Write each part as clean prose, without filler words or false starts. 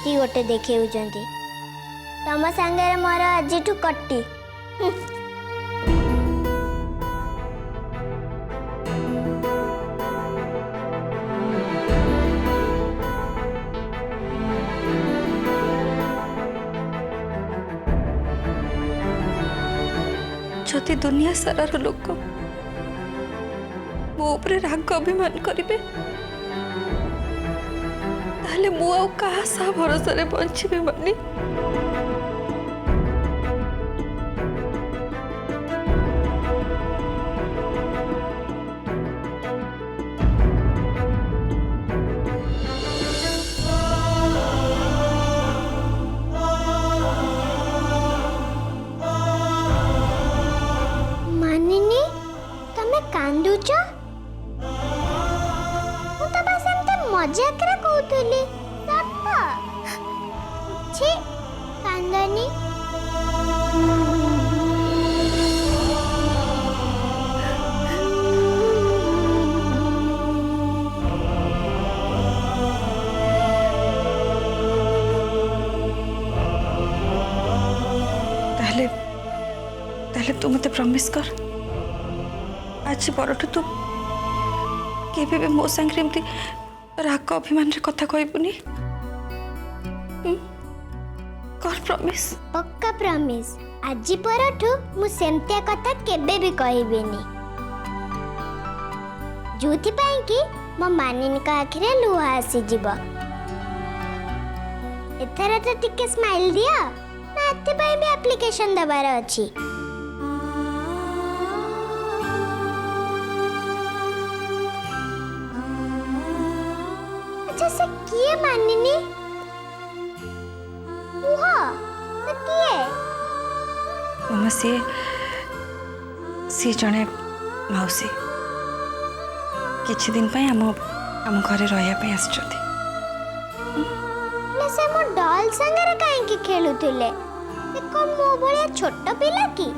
कि गोटे देखे तम सांगे मोर आज कट्टी जदि दुनिया सारार लोक मो उपरे राग अभिमान करिवे ताहले मु आ कहा सा भरोसा रे बंचिबे मानी मानिनी तमे कांदुच मजाक रे कहतली छी कांदनी ताहले ताहले तू मते प्रॉमिस कर आज परठू तू केबे बे मो संगे एमती राग अभिमान रे कथा कहबुनी कर प्रॉमिस पक्का प्रॉमिस आज परठू मु सेमतिया कथा केबे भी कहबेनी जोथि पई कि मो मानिनी का आखिरे लुहा आसी जीव एथरा तो टिके स्माइल दिया ना एते पई भी एप्लीकेशन दबार अछि से किए मानिनी ओहा से किए मामा सी जने मौसी किछि दिन पई हम घरे रहया पई आछथि ले से मो डॉल संगे काहे की खेलुथिले से कोन मो भलिया छोट पिला की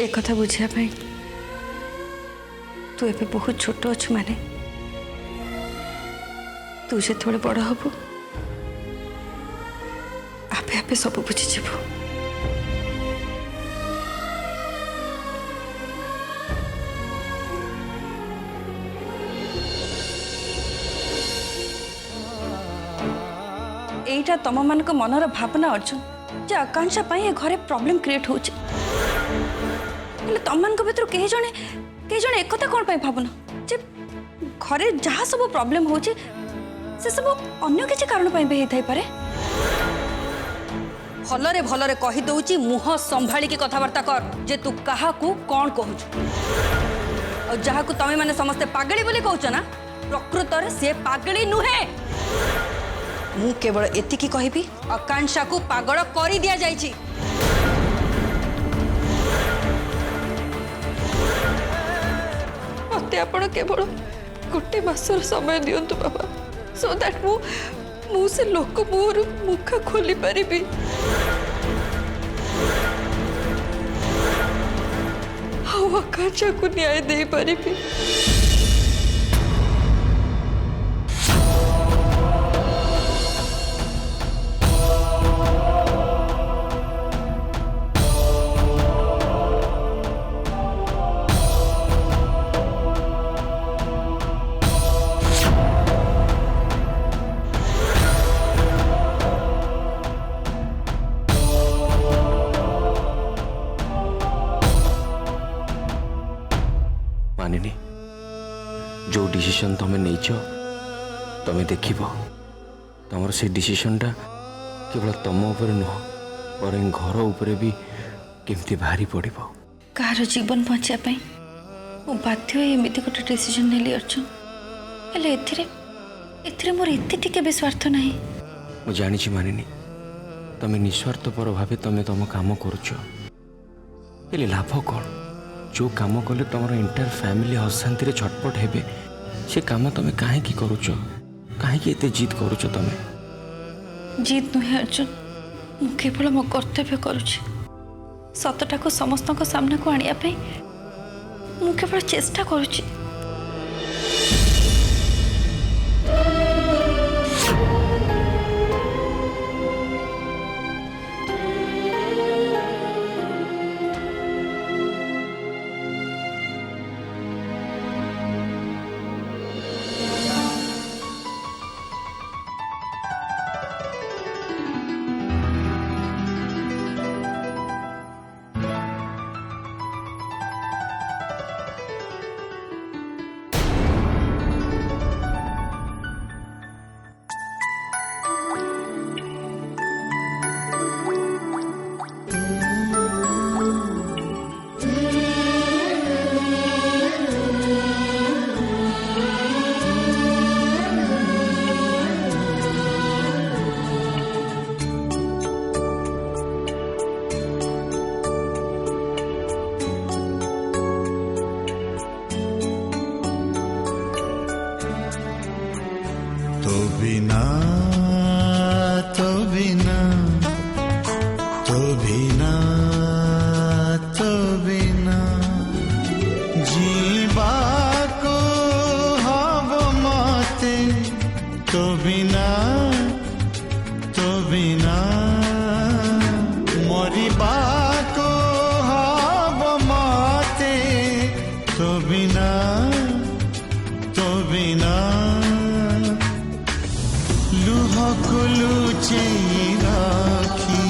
एक कथा बुझिया पाई तू एबे बहुत छोट अच्छु माने तू जे थोड़े बड़ हबु आपे आपे सब बुझी जीवु एटा तम मान मनर भावना अर्जुन जे आकांक्षा पाई ए घरे प्रॉब्लम क्रिएट होछि तुम मान भर कई जने एक कथा कौन भावना जे घरे जहाँ सब प्रॉब्लम हो से सब अन्य किसी कारण भी होता पारे भलरे भलरे कही दउची मुह संभाली की कथबार्ता कर जे तू कहा को कौन कहू और जहाँ को तमे माने समस्ते पागली बोली कहूच ना प्रकृत रे से पागली नुहे मु केवल एतिकी कहिबी आकांक्षा को पागल करी दिया जाइछि मत आपण केवल गोटे मासर समय दियंतु बाबा सो दैट मु से लोक मोर मुख खोली पारिबी हाउ आकांक्षा को न्याय दे पारिबी मानिनी जो डिसीजन तुम नहीं तुम देख तुम से डिसीजनटा केवल तुम उपर नुह और घर उपर भी केमती भारी पड़ कार जीवन बचापी मु बाध्य एमती गोटे डिसीजन नेली अर्जुन हेले एथिरे मोर एते भी स्वार्थ नहीं मु जानी मानिनी तुम निस्वार्थपर भाव तुम तुम काम करुच लाभ कौन जो काम कले तुम इंटायर फैमिली अशांति रे छटपट हेबे से काम तुम कहीं करुच कहीं जिद करुच तुम जीत नुहे अर्जुन मु केवल मो कर्तव्य करुछि सतटा को समस्त सामना को आनिया पे मु केवल चेष्टा करुछि। तो बिना तो बिना तो बिना तो बिना जीवा को हब मते तो बिना मरिबा को हब मते तो बिना लुचे राखी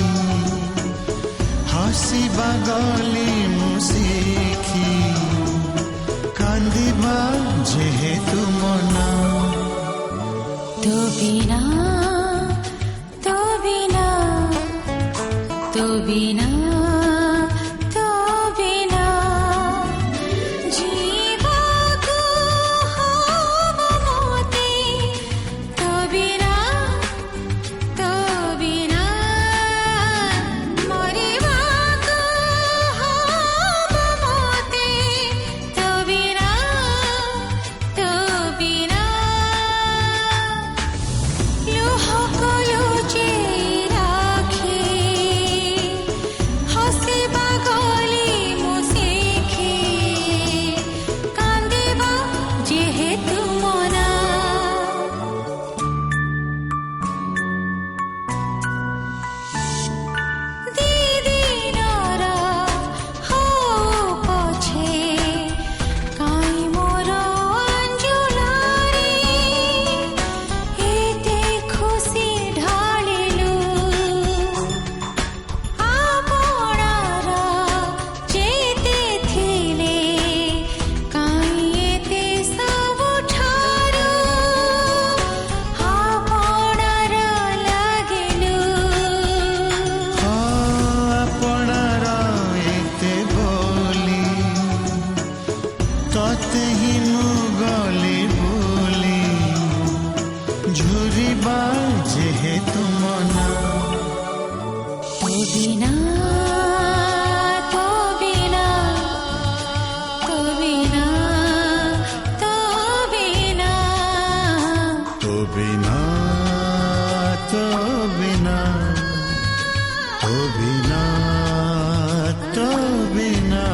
हसीबा गली मुसिखी कांदिबा जेहेतु मना तो बिना तो बिना तो बिना तो बिना जीवा को हब मोते तो बिना मरिबा को हब मोते तो बिना लुह को लुचे राखी हसीबा गली मुसिखी कांदिबा जेहेतु मना दिदिनरा हो पछे काई मोर अंजुलारे एते खुशी ढालिलु आपणार जेते थिले काई एते सबु ठारू आपणार लागिलु अपनार एते बोली तते ही मु गली बोली झुरिबा जेहेतु मना तो बिना तो बिना तो बिना तो बिना तो बिना तो बिना तो बिना तो बिना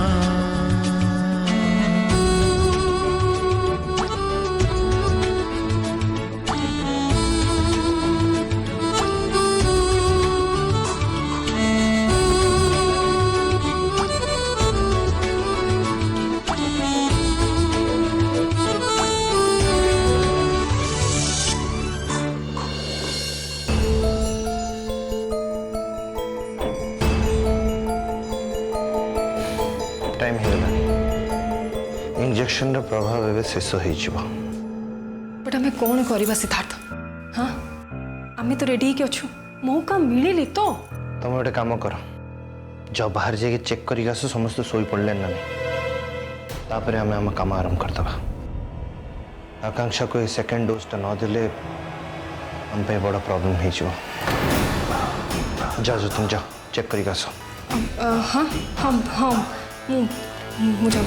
टाइम इंजेक्शन प्रभाव एवं शेष हो बट आम कौन करवा सिद्धार्थ हाँ आम तो रेडी अच्छु मौका मिले तो तुम गोटे कम कर जब बाहर जाके चेक कर समस्त शोई पड़े ना तापर आम आम कम आरंभ करदे आकांक्षा को सेकेंड डोज टा नदेले आम बड़ प्रॉब्लम हो जाओ तुम जाओ चेक कर हाँ हाँ हाँ मु जाऊँ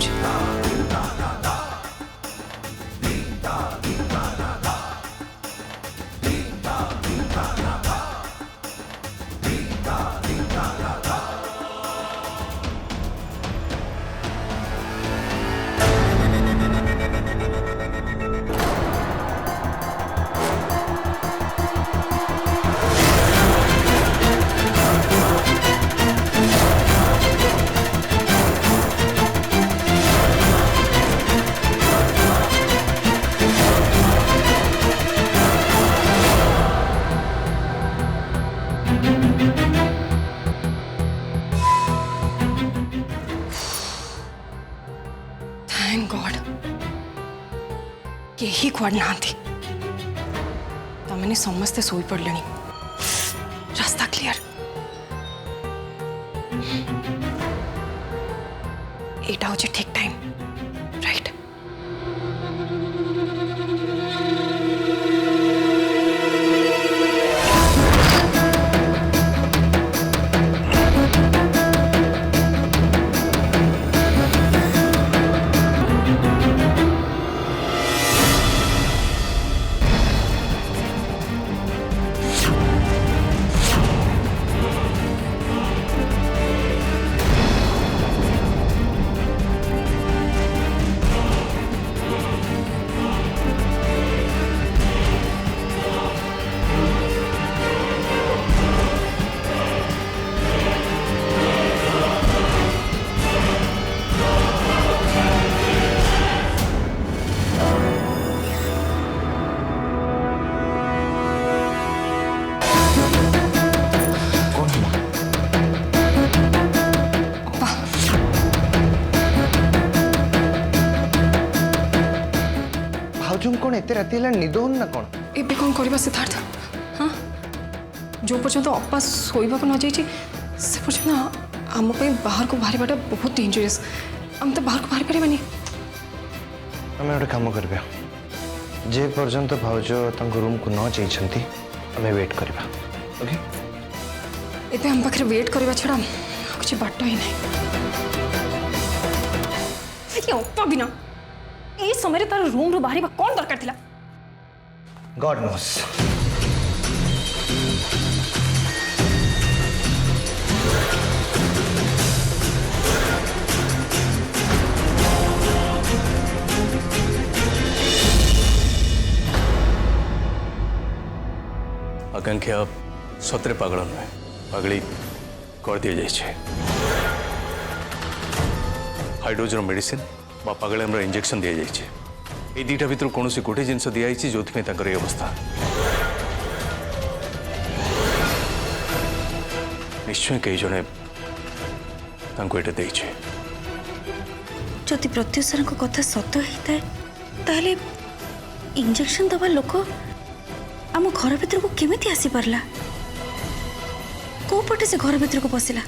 केही कुआड़ नांती तमने समस्ते सोई पड़ले रास्ता क्लियर एटा होचे ठीक टाइम राइट भाउजों कौन एते राति हेला निद होन ना कौन एबे कौन करबा सिद्धार्थ हाँ जो पर्यंत अपा शोवा न जाइए से पर्यंत आम बाहर को बाहर बहुत डेंजरस आम तो बाहर को बाहर पारे आम गोटे कम करबा जे पर्यंत भाउज तंग रूम को न जाइछंती आमे वेट करबा ओके एबे हम पाखरे वेट करबा छड़ा कुछ बाट ही नहीं ये अपा बिना ए समय तार रूम रो बाहर कौन दरकार थिला गॉड नोस आकांक्षा सतरे पागल नुहे पागली कर दी जाए हाई डोज मेडिसिन बा पागल इंजेक्शन दी जाए ये दुटा भर कौन गोटे जिनस दिखाई जो ये अवस्था निश्चय कई जड़े ये जदि प्रत्युष सर कथा सत होता है ताहले इंजेक्शन दबा लोक आम घर भीतर को केमिति आसी पारला को पटे से घर भीतर को पशिला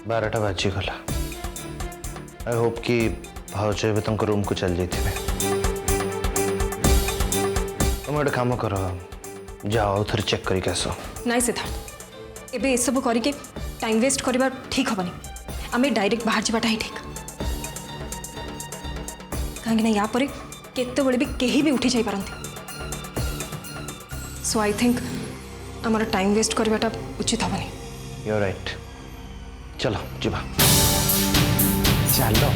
बारटा बाजी गला आई होप कि भाउज ए तंक रूम को चल जाइए तुम गोटे कम कर जाओ थे चेक करके आस नाई सिद्धार्थ एबे ए सब करके टाइम वेस्ट करबा ठीक हबनी आमे डायरेक्ट बाहर जावाटा ही ठीक कहीं ना या परे केते बळे भी केही भी उठी जाई पारंती सो आई थिंक हमारा टाइम वेस्ट करवाटा उचित हबनी यू आर राइट चलो जीवा चलो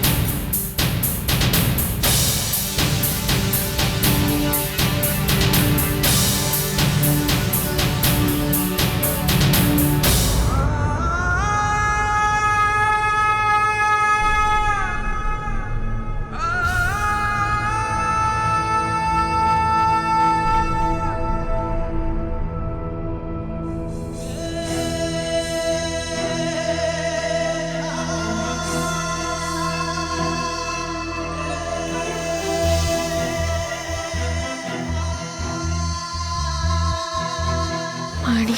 पानी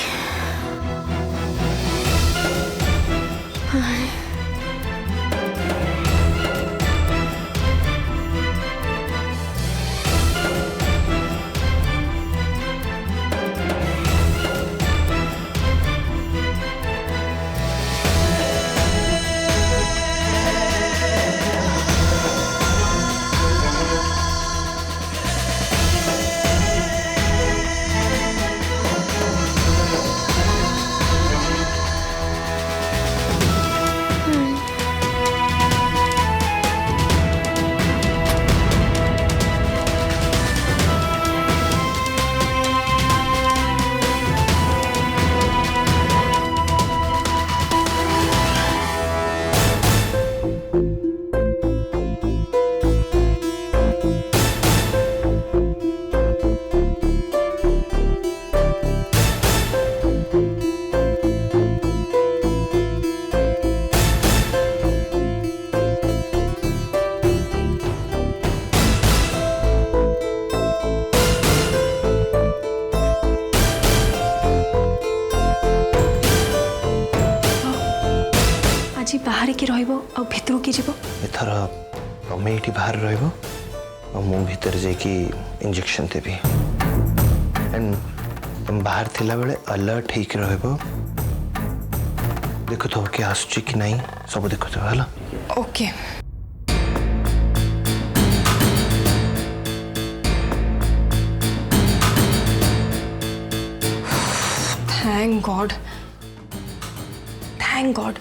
बाहर की रहिबो आ भितरु की जीवो एथर तमें ये बाहर रहिबो और मु भीतर जाकि इंजेक्शन देवी एंड तुम बाहर थिला बेले अलर्ट होकर रहिबो देखो तो क्या आसुची कि नहीं सब देखो तो हला ओके थैंक गॉड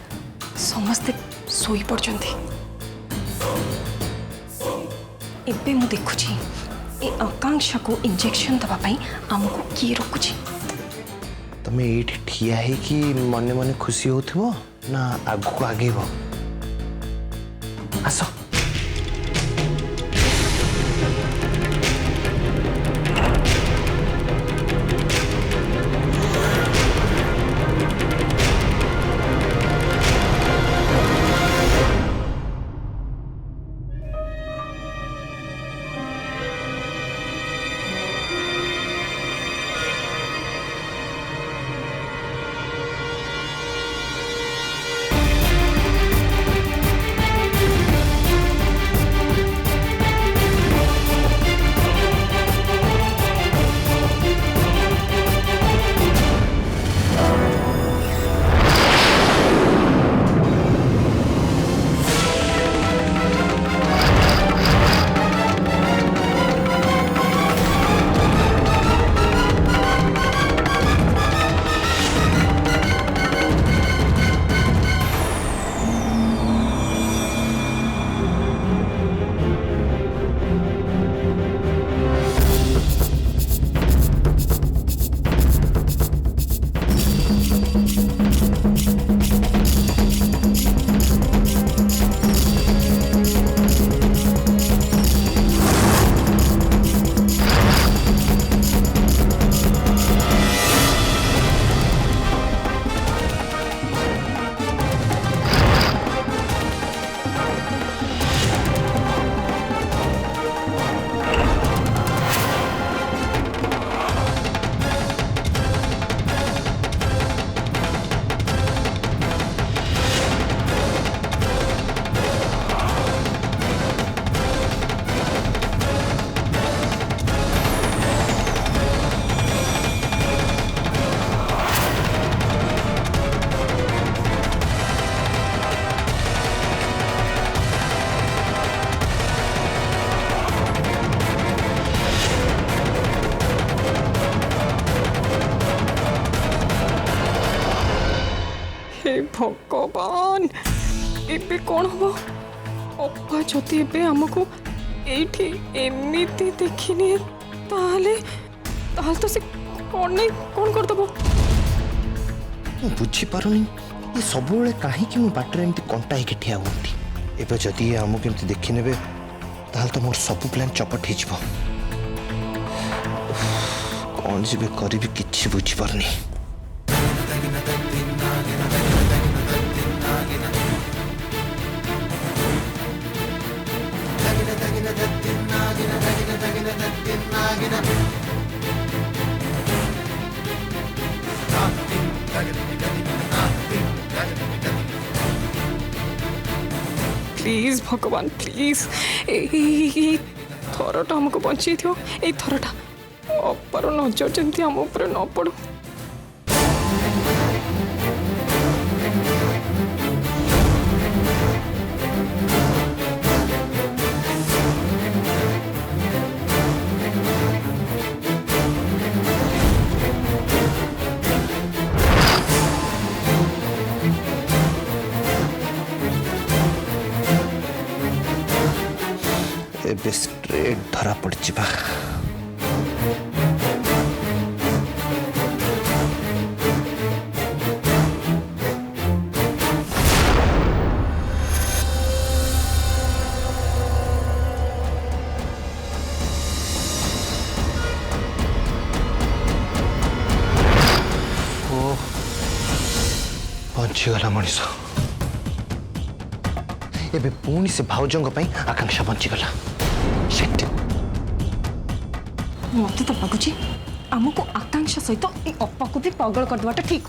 समस्ते सोई पड़चंती एबे मु देखुची ए आकांक्षा को इंजेक्शन दबा पाई हमको किए रोकुची तमें ये ठिया है कि मने मने खुशी होथिबो ना आगु को आगेबो आसो हे भगवान एबे कौन हो अप्पा जदि एबे हमको एठी एमिति देखिनी ताले ताल तो से कौन नहीं कौन कर दबो बुझी पारुनी ये सब बेले काहे कि बाटर एमती कंटा ही ठिया होती एबे जदि ये हमको एमती देखि नेबे ताल तो मोर सब प्लान चपट ही जिवो कौन जीवे करिबी किछि बुझी पारुनी प्लीज भगवान प्लीज थरटा हमको बचाई थो ये थरटा अपार नजर जमी आम ऊपर न पड़ू एबे स्ट्रेट धरा पड़ची बा बंचीगला मनीष एबे पुणी से भाउजों आकांक्षा बंचीगला मत तो लगुच आमको आकांक्षा सहित अप्पा को भी पागल कर देवाटा ठीक